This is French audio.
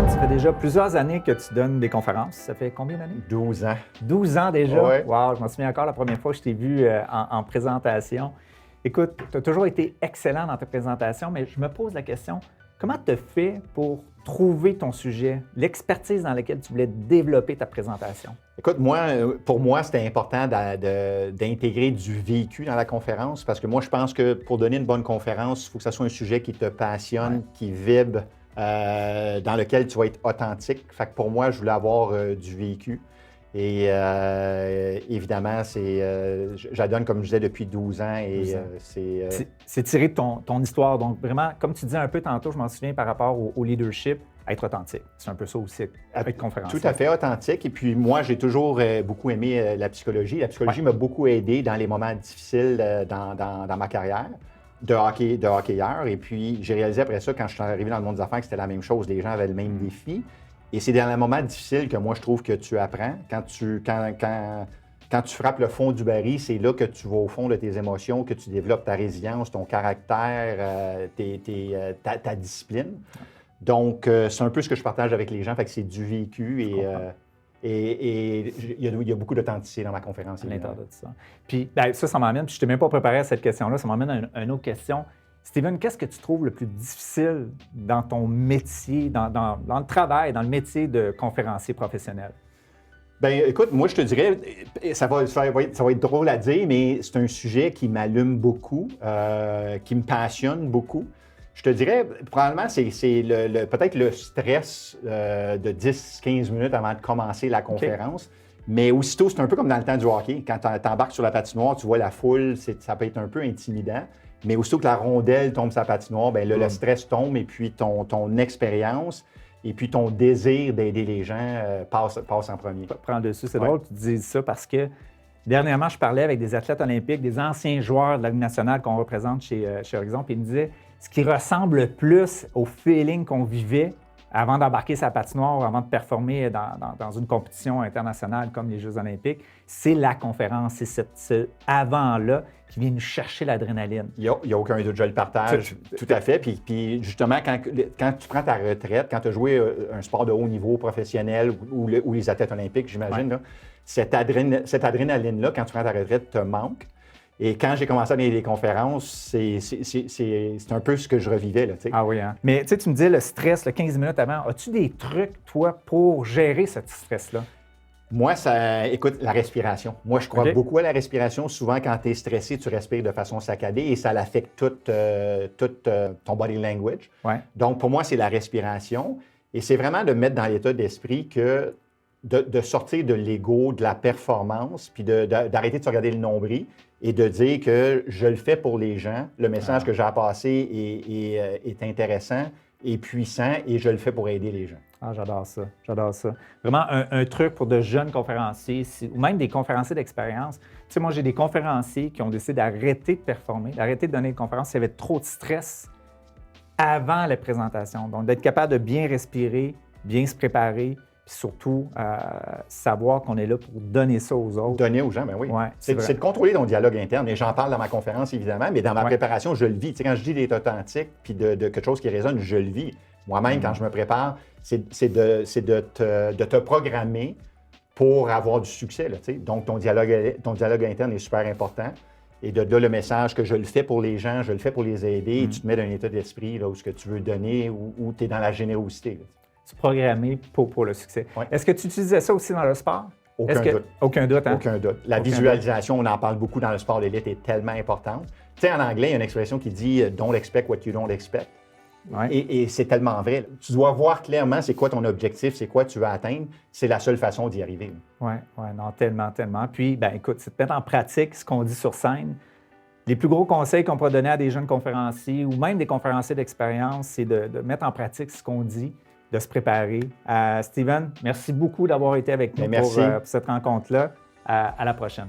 Steven, ça fait déjà plusieurs années que tu donnes des conférences. Ça fait combien d'années? 12 ans. 12 ans déjà? Ouais. Wow, je m'en souviens encore la première fois que je t'ai vu en présentation. Écoute, tu as toujours été excellent dans tes présentations, mais je me pose la question, comment tu as fait pour trouver ton sujet, l'expertise dans laquelle tu voulais développer ta présentation? Écoute, pour moi, c'était important d'intégrer du vécu dans la conférence parce que moi, je pense que pour donner une bonne conférence, il faut que ce soit un sujet qui te passionne, qui vibre, dans lequel tu vas être authentique. Fait que pour moi, je voulais avoir du vécu. Et évidemment, je la donne, comme je disais, depuis 12 ans. Et c'est tiré de ton histoire. Donc, vraiment, comme tu disais un peu tantôt, je m'en souviens par rapport au leadership, être authentique. C'est un peu ça aussi, être conférencier. Tout à fait authentique. Et puis, moi, j'ai toujours beaucoup aimé la psychologie. La psychologie m'a beaucoup aidé dans les moments difficiles dans ma carrière de hockeyeur. Et puis, j'ai réalisé après ça, quand je suis arrivé dans le monde des affaires, que c'était la même chose. Les gens avaient le même défi. Et c'est dans les moments difficiles que moi, je trouve que tu apprends. Quand tu frappes le fond du baril, c'est là que tu vas au fond de tes émotions, que tu développes ta résilience, ton caractère, ta discipline. Donc, c'est un peu ce que je partage avec les gens. Fait que c'est du vécu et il y a beaucoup d'authenticité dans ma conférence. À l'intérieur de ça. Puis, ça m'amène, puis je ne t'ai même pas préparé à cette question-là, ça m'amène à une autre question. Steven, qu'est-ce que tu trouves le plus difficile dans ton métier, dans le travail, dans le métier de conférencier professionnel? Bien, écoute, moi, je te dirais, ça va être drôle à dire, mais c'est un sujet qui m'allume beaucoup, qui me passionne beaucoup. Je te dirais, probablement, c'est peut-être le stress de 10-15 minutes avant de commencer la conférence. Okay. Mais aussitôt, c'est un peu comme dans le temps du hockey. Quand tu embarques sur la patinoire, tu vois la foule, ça peut être un peu intimidant. Mais aussitôt que la rondelle tombe sur la patinoire, bien là, le stress tombe et puis ton expérience et puis ton désir d'aider les gens passe en premier. Prends dessus. C'est drôle que tu dises ça parce que dernièrement, je parlais avec des athlètes olympiques, des anciens joueurs de la Ligue nationale qu'on représente chez Horizon, puis ils me disaient ce qui ressemble le plus au feeling qu'on vivait avant d'embarquer sa patinoire, avant de performer dans une compétition internationale comme les Jeux olympiques, c'est la conférence, c'est ce avant-là qui vient nous chercher l'adrénaline. Il n'y a aucun doute, je le partage tout à fait. Puis justement, quand tu prends ta retraite, quand tu as joué un sport de haut niveau professionnel ou les athlètes olympiques, j'imagine, cette adrénaline-là, quand tu prends ta retraite, te manque. Et quand j'ai commencé à donner des conférences, c'est un peu ce que je revivais. Là, ah oui, hein? Mais tu me disais le stress, 15 minutes avant. As-tu des trucs, toi, pour gérer ce stress-là? Moi, écoute, la respiration. Moi, je crois beaucoup à la respiration. Souvent, quand tu es stressé, tu respires de façon saccadée et ça l'affecte tout ton body language. Ouais. Donc, pour moi, c'est la respiration. Et c'est vraiment de mettre dans l'état d'esprit que de sortir de l'ego, de la performance, puis d'arrêter de se regarder le nombril et de dire que je le fais pour les gens. Le message que j'ai à passer est intéressant, est puissant et je le fais pour aider les gens. Ah, j'adore ça, j'adore ça. Vraiment un truc pour de jeunes conférenciers ou même des conférenciers d'expérience. Tu sais, moi, j'ai des conférenciers qui ont décidé d'arrêter de performer, d'arrêter de donner des conférences. Il y avait trop de stress avant la présentation. Donc, d'être capable de bien respirer, bien se préparer, puis surtout, savoir qu'on est là pour donner ça aux autres. Donner aux gens, bien oui. Ouais, c'est de contrôler ton dialogue interne. Et j'en parle dans ma conférence, évidemment, mais dans ma préparation, je le vis. Tu sais, quand je dis d'être authentique puis de quelque chose qui résonne, je le vis. Moi-même, quand je me prépare, c'est de te programmer pour avoir du succès. Là, tu sais. Donc, ton dialogue interne est super important. Et de là, le message que je le fais pour les gens, je le fais pour les aider, et tu te mets dans un état d'esprit là, où ce que tu veux donner, où tu es dans la générosité. Là. Tu es programmé pour le succès. Ouais. Est-ce que tu utilisais ça aussi dans le sport? Aucun doute. Aucun doute, hein? Aucun doute. La visualisation, on en parle beaucoup dans le sport d'élite, est tellement importante. Tu sais, en anglais, il y a une expression qui dit « don't expect what you don't expect ». Ouais. Et c'est tellement vrai. Tu dois voir clairement c'est quoi ton objectif, c'est quoi tu veux atteindre. C'est la seule façon d'y arriver. Oui, non, tellement. Puis, écoute, c'est de mettre en pratique ce qu'on dit sur scène. Les plus gros conseils qu'on peut donner à des jeunes conférenciers ou même des conférenciers d'expérience, c'est de mettre en pratique ce qu'on dit, de se préparer. Steven, merci beaucoup d'avoir été avec nous pour cette rencontre-là. À la prochaine.